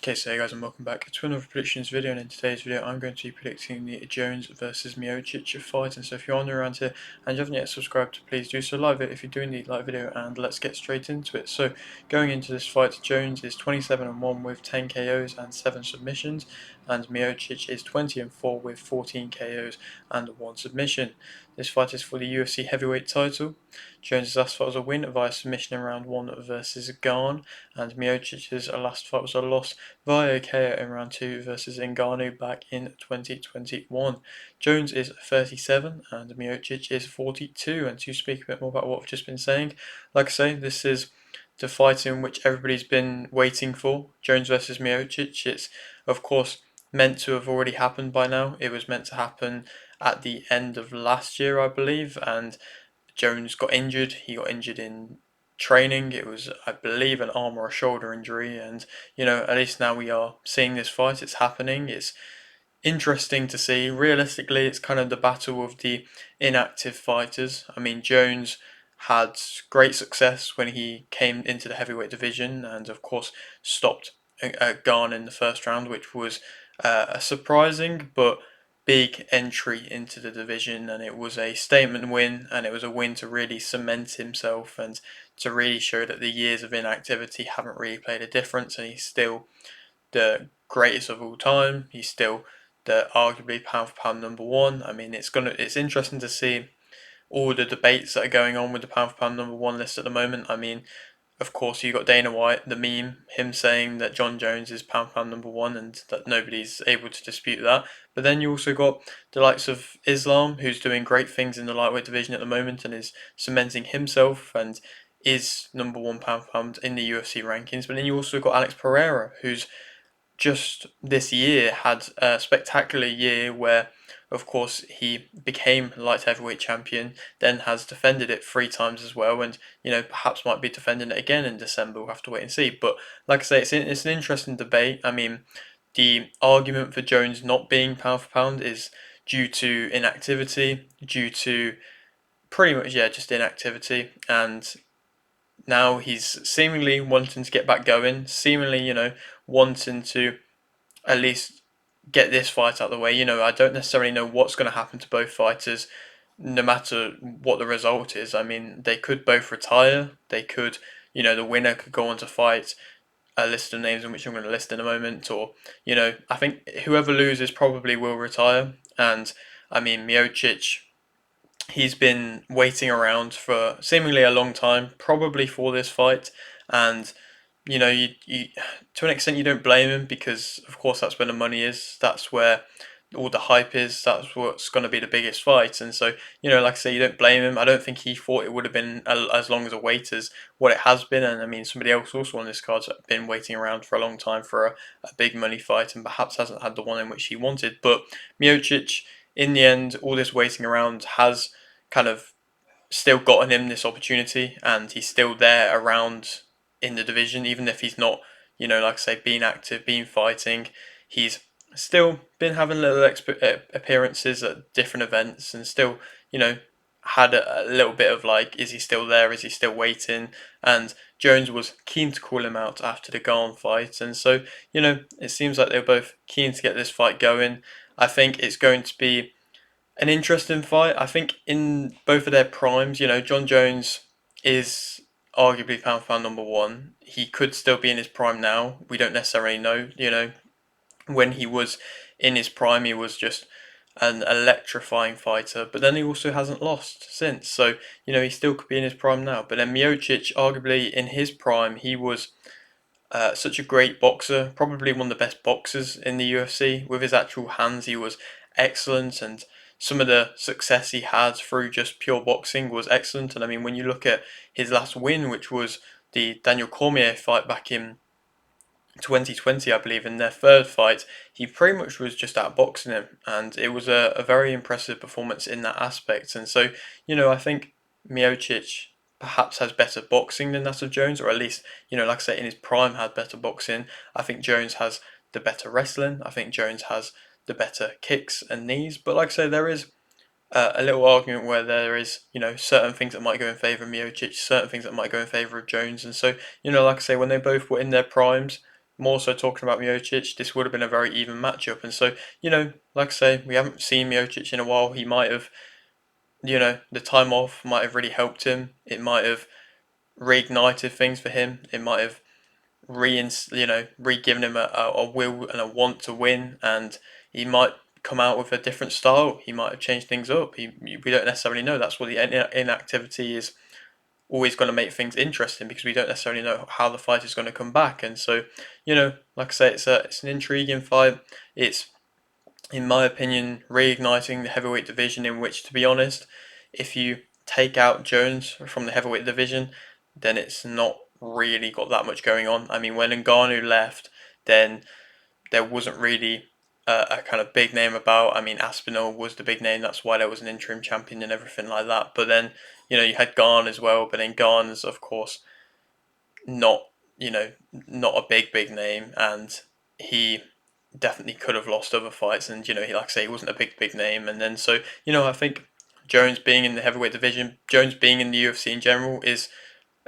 Okay, so hey guys, and welcome back to another predictions video, and in today's video I'm going to be predicting the Jones versus Miocic fight. And so if you're new around here and you haven't yet subscribed, please do so. Like it if you do indeed like the video, and let's get straight into it. So going into this fight, Jones is 27-1 with 10 KOs and 7 submissions, and Miocic is 20-4 with 14 KOs and 1 submission. This fight is for the UFC heavyweight title. Jones' last fight was a win via submission in round 1 versus Garn, and Miocic's last fight was a loss via KO in round 2 versus Ngannou back in 2021. Jones is 37 and Miocic is 42. And to speak a bit more about what I've just been saying, like I say, this is the fight in which everybody's been waiting for. Jones versus Miocic. It's of course meant to have already happened by now. It was meant to happen at the end of last year, I believe, and Jones got injured. He got injured in training. It was, I believe, an arm or a shoulder injury, and at least now we are seeing this fight. It's happening. It's interesting to see. Realistically, it's kind of the battle of the inactive fighters. I mean, Jones had great success when he came into the heavyweight division, and of course stopped Garn in the first round, which was a surprising but big entry into the division, and it was a statement win, and it was a win to really cement himself and to really show that the years of inactivity haven't really played a difference, and he's still the greatest of all time. He's still the arguably pound for pound number one. I mean, it's interesting to see all the debates that are going on with the pound for pound number one list at the moment. I mean, of course, you got Dana White, the meme, him saying that John Jones is pound for pound number one, and that nobody's able to dispute that. But then you also got the likes of Islam, who's doing great things in the lightweight division at the moment and is cementing himself and is number one pound for pound in the UFC rankings. But then you also got Alex Pereira, who's just this year had a spectacular year where, of course, he became light heavyweight champion, then has defended it 3 times as well, and perhaps might be defending it again in December. We'll have to wait and see. But like I say, it's an interesting debate. I mean, the argument for Jones not being pound for pound is due to inactivity, due to pretty much just inactivity, and now he's seemingly wanting to get back going, seemingly wanting to at least get this fight out of the way. I don't necessarily know what's going to happen to both fighters, no matter what the result is. I mean, they could both retire. They could, the winner could go on to fight a list of names in which I'm going to list in a moment, or I think whoever loses probably will retire. And I mean, Miocic, he's been waiting around for seemingly a long time, probably for this fight, and you to an extent you don't blame him, because of course that's where the money is, that's where all the hype is, that's what's going to be the biggest fight. And so like I say, you don't blame him. I don't think he thought it would have been as long as a wait as what it has been, and I mean, somebody else also on this card's been waiting around for a long time for a big money fight and perhaps hasn't had the one in which he wanted. But Miocic, in the end, all this waiting around has kind of still gotten him this opportunity, and he's still there around in the division, even if he's not, like I say, being active, being fighting. He's still been having little appearances at different events, and still, had a little bit of like, is he still there? Is he still waiting? And Jones was keen to call him out after the Garn fight, and so it seems like they're both keen to get this fight going. I think it's going to be an interesting fight. I think in both of their primes, John Jones is arguably pound for pound number one. He could still be in his prime now. We don't necessarily know. When he was in his prime, he was just an electrifying fighter. But then he also hasn't lost since. So, he still could be in his prime now. But then Miocic, arguably in his prime, he was such a great boxer, probably one of the best boxers in the UFC. With his actual hands, he was excellent, and some of the success he had through just pure boxing was excellent. And I mean, when you look at his last win, which was the Daniel Cormier fight back in 2020, I believe, in their third fight, he pretty much was just outboxing him, and it was a very impressive performance in that aspect. And so, I think Miocic perhaps has better boxing than that of Jones, or at least, like I say, in his prime had better boxing. I think Jones has the better wrestling. I think Jones has the better kicks and knees. But like I say, there is a little argument where there is, certain things that might go in favour of Miocic, certain things that might go in favour of Jones. And so, like I say, when they both were in their primes, more so talking about Miocic, this would have been a very even matchup. And so, like I say, we haven't seen Miocic in a while. He might have, the time off might have really helped him. It might have reignited things for him. It might have re-given him a will and a want to win, and he might come out with a different style. He might have changed things up. We don't necessarily know. That's what the inactivity is always going to make things interesting because we don't necessarily know how the fight is going to come back. And so, like I say, it's an intriguing fight. It's, in my opinion, reigniting the heavyweight division, in which, to be honest, if you take out Jones from the heavyweight division, then it's not really got that much going on. I mean, when Ngannou left, then there wasn't really a kind of big name about. I mean, Aspinall was the big name. That's why there was an interim champion and everything like that. But then, you had Garn as well. But then Garn's, of course, not not a big name, and he definitely could have lost other fights. And he, like I say, he wasn't a big name. And then so I think Jones being in the heavyweight division, Jones being in the UFC in general, is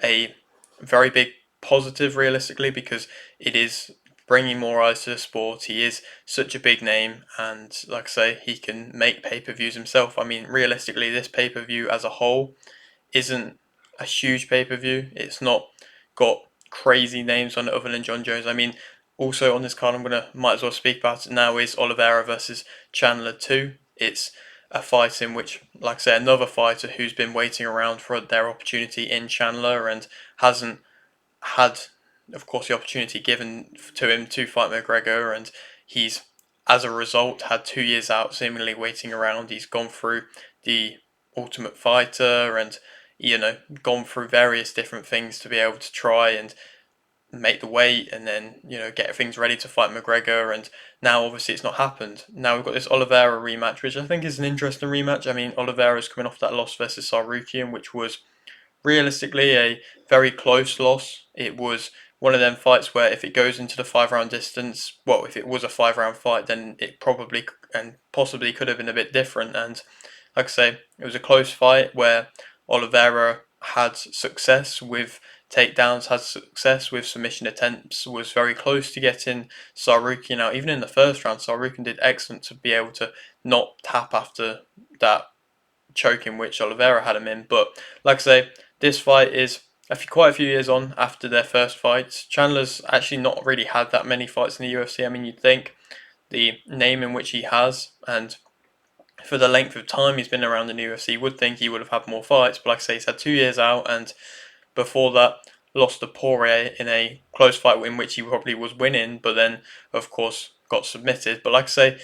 a very big positive realistically, because it is bringing more eyes to the sport. He is such a big name, and like I say, he can make pay-per-views himself. I mean, realistically, this pay-per-view as a whole isn't a huge pay-per-view. It's not got crazy names on it other than John Jones. I mean, also on this card, might as well speak about it now, is Oliveira versus Chandler 2. It's a fight in which, like I say, another fighter who's been waiting around for their opportunity in Chandler and hasn't had, of course, the opportunity given to him to fight McGregor, and he's, as a result, had 2 years out seemingly waiting around. He's gone through the Ultimate Fighter and gone through various different things to be able to try and make the weight, and then get things ready to fight McGregor. And now obviously it's not happened. Now we've got this Oliveira rematch, which I think is an interesting rematch. I mean, Oliveira's coming off that loss versus Sarukian, which was realistically a very close loss. It was one of them fights where if it goes into the 5 round distance, well, if it was a 5 round fight, then it probably and possibly could have been a bit different. And like I say, it was a close fight where Oliveira had success with takedowns, had success with submission attempts, was very close to getting Sarukian out. Even in the first round, Sarukian did excellent to be able to not tap after that choke in which Oliveira had him in. But like I say, this fight is quite a few years on after their first fights. Chandler's actually not really had that many fights in the UFC. I mean, you'd think the name in which he has, and for the length of time he's been around in the UFC, would think he would have had more fights. But like I say, he's had 2 years out, and before that, lost to Poirier in a close fight in which he probably was winning, but then, of course, got submitted. But like I say,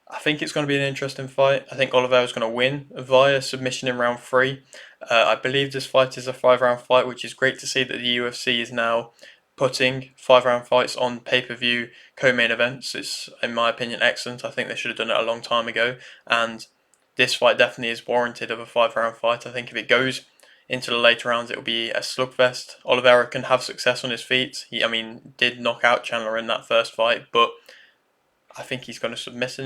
I think it's going to be an interesting fight. I think Oliveira's going to win via submission in round 3. I believe this fight is a 5 round fight, which is great to see that the UFC is now putting 5 round fights on pay-per-view co-main events. It's, in my opinion, excellent. I think they should have done it a long time ago, and this fight definitely is warranted of a 5 round fight. I think if it goes into the later rounds, it will be a slugfest. Oliveira can have success on his feet. He, I mean, did knock out Chandler in that first fight, but I think he's going to submit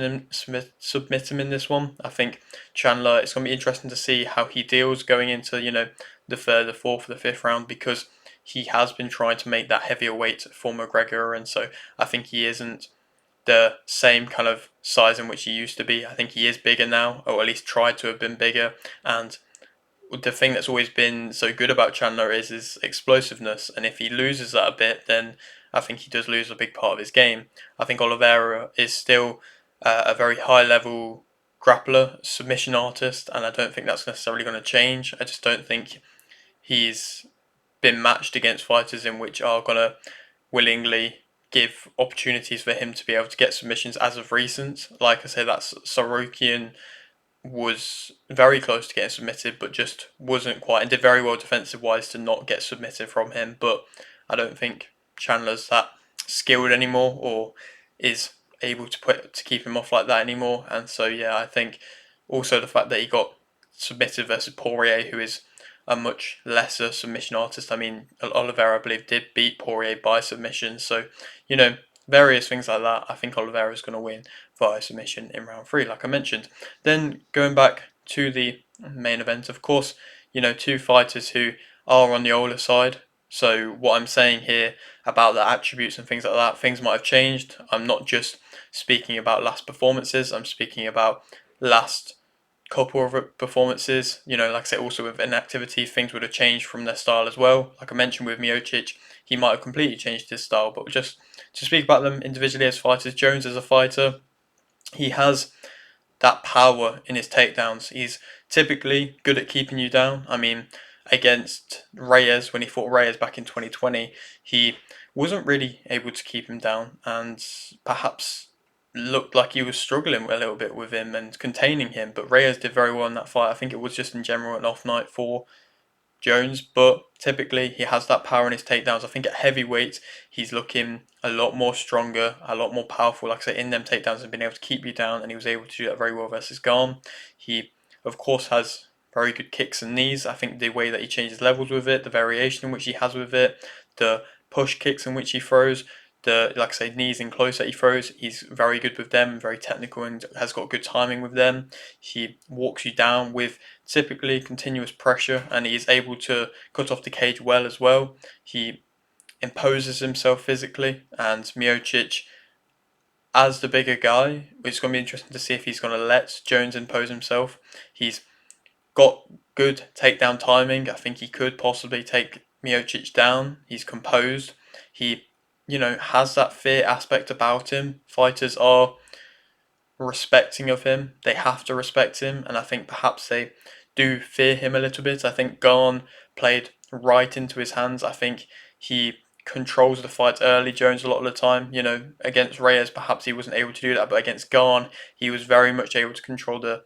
him in this one. I think Chandler, it's going to be interesting to see how he deals going into, the third, the fourth, the 5th round, because he has been trying to make that heavier weight for McGregor, and so I think he isn't the same kind of size in which he used to be. I think he is bigger now, or at least tried to have been bigger, and the thing that's always been so good about Chandler is his explosiveness, and if he loses that a bit, then I think he does lose a big part of his game. I think Oliveira is still a very high level grappler, submission artist, and I don't think that's necessarily going to change. I just don't think he's been matched against fighters in which are going to willingly give opportunities for him to be able to get submissions as of recent. Like I say, that's Sarukian was very close to getting submitted, but just wasn't quite, and did very well defensive wise to not get submitted from him. But I don't think Chandler's that skilled anymore, or is able to keep him off like that anymore. And so yeah, I think also the fact that he got submitted versus Poirier, who is a much lesser submission artist. I mean, Oliveira, I believe, did beat Poirier by submission. So, various things like that. I think Oliveira is going to win via submission in round 3, like I mentioned. Then going back to the main event, of course, two fighters who are on the older side. So what I'm saying here about the attributes and things like that, things might have changed. I'm not just speaking about last performances. I'm speaking about last couple of performances. Like I said, also with inactivity, things would have changed from their style as well. Like I mentioned with Miocic, he might have completely changed his style. But just to speak about them individually as fighters, Jones as a fighter, he has that power in his takedowns. He's typically good at keeping you down. I mean, against Reyes, when he fought Reyes back in 2020, he wasn't really able to keep him down and perhaps looked like he was struggling a little bit with him and containing him. But Reyes did very well in that fight. I think it was just in general an off night for Jones, but typically he has that power in his takedowns. I think at heavyweight he's looking a lot more stronger, a lot more powerful, like I say, in them takedowns and being able to keep you down, and he was able to do that very well versus Garn. He, of course, has very good kicks and knees. I think the way that he changes levels with it, the variation in which he has with it, the push kicks in which he throws, the, like I say, knees in close that he throws, he's very good with them, very technical and has got good timing with them. He walks you down with typically continuous pressure, and he is able to cut off the cage well as well. He imposes himself physically, and Miocic, as the bigger guy, it's going to be interesting to see if he's going to let Jones impose himself. He's got good takedown timing. I think he could possibly take Miocic down. He's composed. He, has that fear aspect about him. Fighters are respecting of him. They have to respect him, and I think perhaps they do fear him a little bit. I think Garn played right into his hands. I think he controls the fight early, Jones, a lot of the time. Against Reyes, perhaps he wasn't able to do that, but against Garn, he was very much able to control the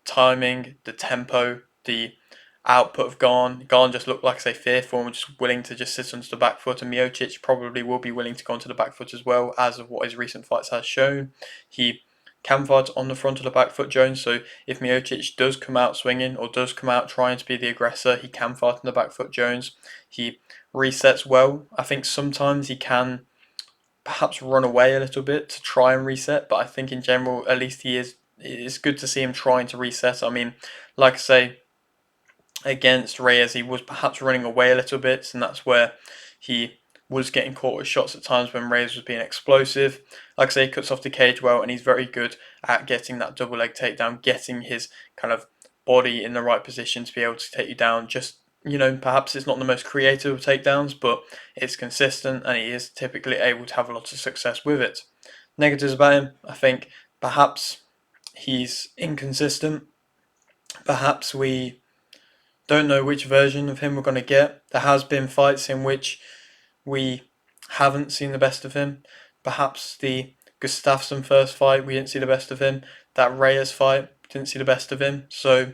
timing, the tempo, the output of Garn. Garn just looked like, say, fearful and just willing to just sit onto the back foot, and Miocic probably will be willing to go onto the back foot as well, as of what his recent fights has shown. He can fight on the front of the back foot, Jones, so if Miocic does come out swinging or does come out trying to be the aggressor, he can fight on the back foot, Jones. He resets well. I think sometimes he can perhaps run away a little bit to try and reset, but I think in general, at least it's good to see him trying to reset. I mean, like I say, against Reyes, he was perhaps running away a little bit, and that's where he was getting caught with shots at times when Reyes was being explosive. Like I say, he cuts off the cage well, and he's very good at getting that double leg takedown, getting his kind of body in the right position to be able to take you down. Just, perhaps it's not the most creative of takedowns, but it's consistent, and he is typically able to have a lot of success with it. Negatives about him, I think perhaps he's inconsistent. Perhaps we don't know which version of him we're going to get. There has been fights in which we haven't seen the best of him. Perhaps the Gustafsson first fight, we didn't see the best of him. That Reyes fight, didn't see the best of him. So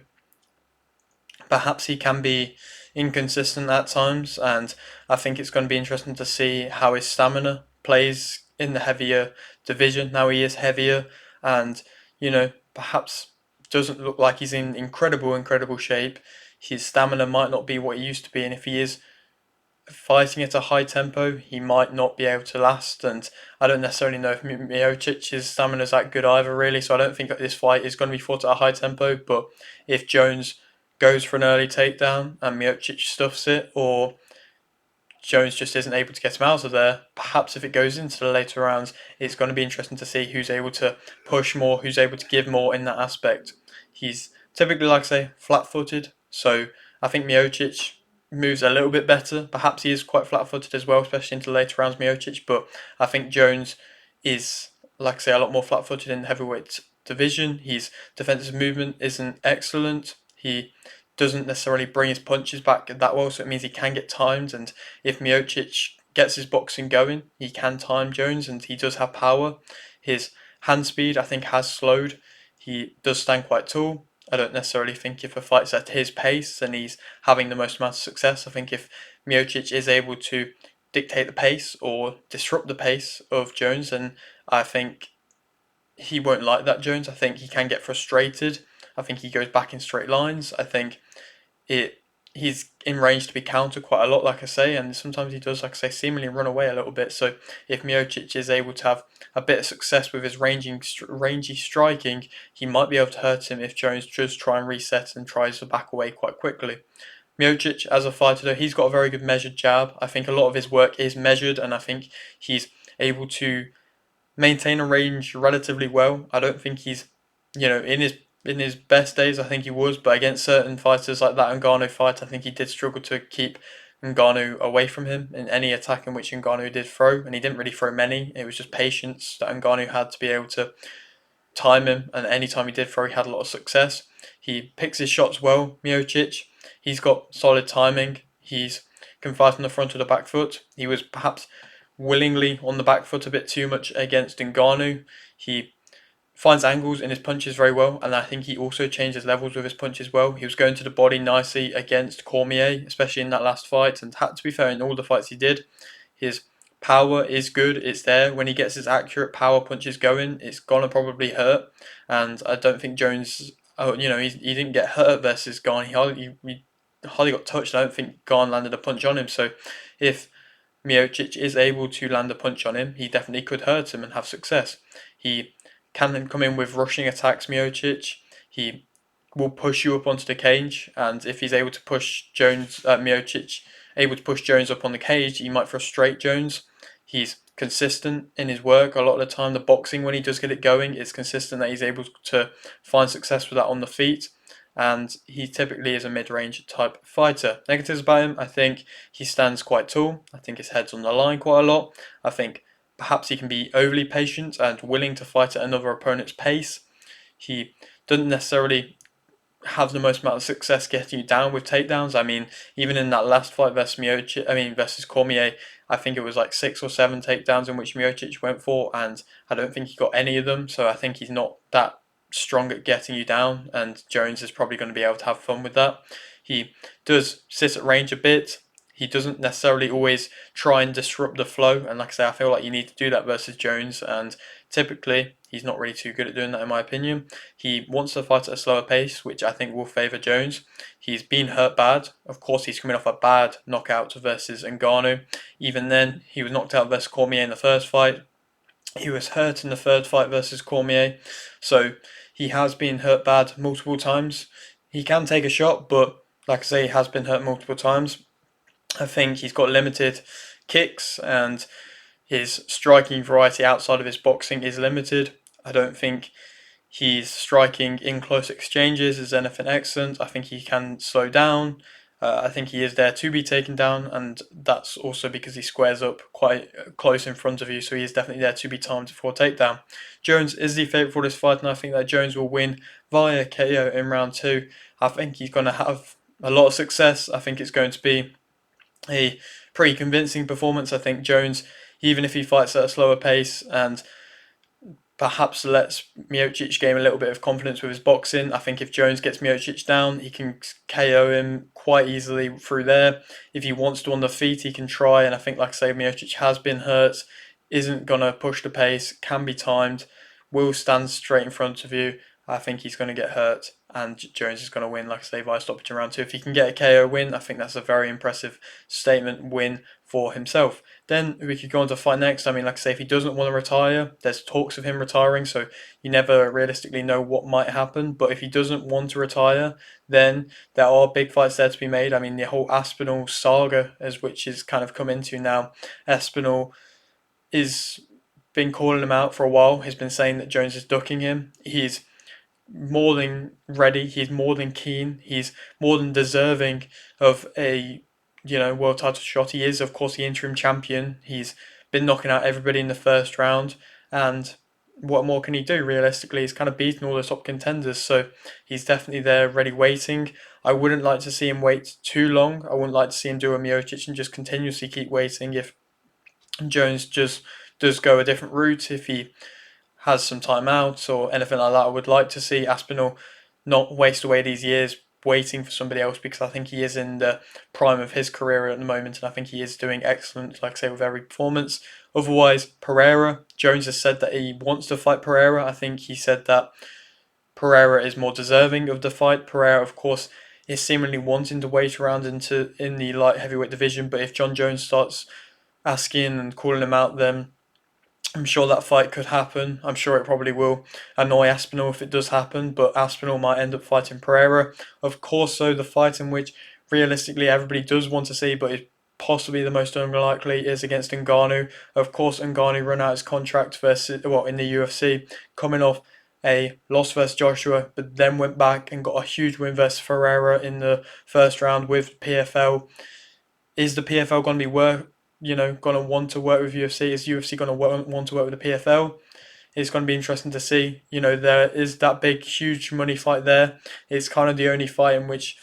perhaps he can be inconsistent at times, and I think it's going to be interesting to see how his stamina plays in the heavier division. Now he is heavier, and perhaps doesn't look like he's in incredible shape. His stamina might not be what it used to be, and if he is fighting at a high tempo, he might not be able to last. And I don't necessarily know if Miocic's stamina is that good either, really. So I don't think that this fight is going to be fought at a high tempo. But if Jones goes for an early takedown and Miocic stuffs it, or Jones just isn't able to get him out of there, perhaps if it goes into the later rounds, it's going to be interesting to see who's able to push more, who's able to give more in that aspect. He's typically, like I say, flat-footed, so I think Miocic moves a little bit better. Perhaps he is quite flat-footed as well, especially into the later rounds, Miocic, but I think Jones is, like I say, a lot more flat-footed in the heavyweight division. His defensive movement isn't excellent. He doesn't necessarily bring his punches back that well, so it means he can get timed. And if Miocic gets his boxing going, he can time Jones, and he does have power. His hand speed, I think, has slowed. He does stand quite tall. I don't necessarily think if a fight's at his pace and he's having the most amount of success, I think if Miocic is able to dictate the pace or disrupt the pace of Jones, then I think he won't like that, Jones. I think he can get frustrated. I think he goes back in straight lines. I think it he's in range to be countered quite a lot, like I say, and sometimes he does, like I say, seemingly run away a little bit. So if Miocic is able to have a bit of success with his rangy striking, he might be able to hurt him if Jones does try and reset and tries to back away quite quickly. Miocic as a fighter, though, he's got a very good measured jab. I think a lot of his work is measured, and I think he's able to maintain a range relatively well. I don't think he's, in his best days. I think he was, but against certain fighters like that Ngannou fight, I think he did struggle to keep Ngannou away from him in any attack in which Ngannou did throw, and he didn't really throw many. It was just patience that Ngannou had to be able to time him, and any time he did throw, he had a lot of success. He picks his shots well, Miocic. He's got solid timing. He's can fight on the front of the back foot. He was perhaps willingly on the back foot a bit too much against Ngannou. He finds angles in his punches very well, and I think he also changes levels with his punches well. He was going to the body nicely against Cormier, especially in that last fight, and had to be fair in all the fights he did. His power is good, it's there. When he gets his accurate power punches going, it's gonna probably hurt, and I don't think Jones, he didn't get hurt versus Garn. He hardly got touched. I don't think Garn landed a punch on him, so if Miocic is able to land a punch on him, he definitely could hurt him and have success. He can then come in with rushing attacks, Miocic. He will push you up onto the cage, and if he's able to push Miocic, able to push Jones up on the cage, he might frustrate Jones. He's consistent in his work. A lot of the time, the boxing, when he does get it going, it's consistent that he's able to find success with that on the feet, and he typically is a mid-range type fighter. Negatives about him, I think he stands quite tall. I think his head's on the line quite a lot. I think perhaps he can be overly patient and willing to fight at another opponent's pace. He doesn't necessarily have the most amount of success getting you down with takedowns. I mean, even in that last fight versus versus Cormier, I think it was like 6 or 7 takedowns in which Miocic went for, and I don't think he got any of them. So I think he's not that strong at getting you down, and Jones is probably going to be able to have fun with that. He does sit at range a bit. He doesn't necessarily always try and disrupt the flow, and like I say, I feel like you need to do that versus Jones, and typically he's not really too good at doing that in my opinion. He wants to fight at a slower pace, which I think will favour Jones. He's been hurt bad. Of course, he's coming off a bad knockout versus Ngannou. Even then, he was knocked out versus Cormier in the first fight. He was hurt in the third fight versus Cormier. So he has been hurt bad multiple times. He can take a shot, but like I say, he has been hurt multiple times. I think he's got limited kicks, and his striking variety outside of his boxing is limited. I don't think his striking in close exchanges is anything excellent. I think he can slow down. I think he is there to be taken down, and that's also because he squares up quite close in front of you, so he is definitely there to be timed for a takedown. Jones is the favourite for this fight, and I think that Jones will win via KO in round 2. I think he's going to have a lot of success. I think it's going to be a pretty convincing performance. I think Jones, even if he fights at a slower pace and perhaps lets Miocic gain a little bit of confidence with his boxing, I think if Jones gets Miocic down, he can KO him quite easily through there. If he wants to on the feet, he can try, and I think, like I say, Miocic has been hurt, isn't going to push the pace, can be timed, will stand straight in front of you. I think he's going to get hurt, and Jones is going to win, like I say, via stoppage in round 2. If he can get a KO win, I think that's a very impressive statement win for himself. Then we could go on to fight next. I mean, like I say, if he doesn't want to retire, there's talks of him retiring, so you never realistically know what might happen. But if he doesn't want to retire, then there are big fights there to be made. I mean, the whole Aspinall saga, as which is kind of come into now. Aspinall is been calling him out for a while. He's been saying that Jones is ducking him. He's more than ready. He's more than keen. He's more than deserving of a world title shot. He is, of course, the interim champion. He's been knocking out everybody in the first round, and what more can he do realistically? He's kind of beaten all the top contenders, so he's definitely there, ready, waiting. I wouldn't like to see him wait too long. I wouldn't like to see him do a Miocic and just continuously keep waiting. If Jones just does go a different route, if he has some time out or anything like that, I would like to see Aspinall not waste away these years waiting for somebody else, because I think he is in the prime of his career at the moment, and I think he is doing excellent, like I say, with every performance. Otherwise, Pereira, Jones has said that he wants to fight Pereira. I think he said that Pereira is more deserving of the fight. Pereira, of course, is seemingly wanting to wait around in the light heavyweight division, but if John Jones starts asking and calling him out, then I'm sure that fight could happen. I'm sure it probably will annoy Aspinall if it does happen, but Aspinall might end up fighting Pereira. Of course, though, the fight in which realistically everybody does want to see, but is possibly the most unlikely, is against Ngannou. Of course, Ngannou run out his contract versus in the UFC, coming off a loss versus Joshua, but then went back and got a huge win versus Ferreira in the first round with PFL. Is the PFL going to be going to want to work with UFC? Is UFC going to want to work with the PFL? It's going to be interesting to see. There is that big, huge money fight there. It's kind of the only fight in which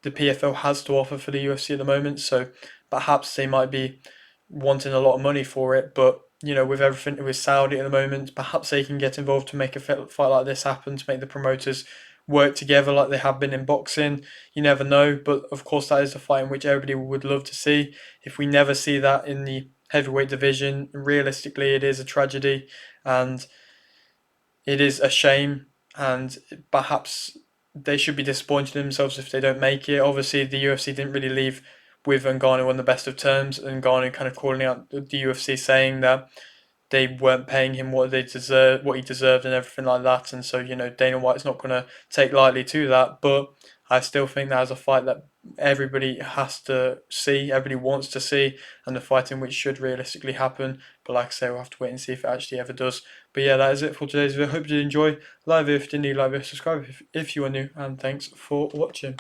the PFL has to offer for the UFC at the moment. So perhaps they might be wanting a lot of money for it. But with everything with Saudi at the moment, perhaps they can get involved to make a fight like this happen, to make the promoters work together like they have been in boxing. You never know. But of course, that is a fight in which everybody would love to see. If we never see that in the heavyweight division, realistically, it is a tragedy. And it is a shame, and perhaps they should be disappointed in themselves if they don't make it. Obviously, the UFC didn't really leave with Ngannou on the best of terms, and Ngannou kind of calling out the UFC, saying that they weren't paying him what he deserved, and everything like that. And so, Dana White's not going to take lightly to that. But I still think that is a fight that everybody has to see, everybody wants to see, and the fighting which should realistically happen. But like I say, we'll have to wait and see if it actually ever does. But yeah, that is it for today's video. Hope you did enjoy. Like it if you did, like it, subscribe if you are new, and thanks for watching.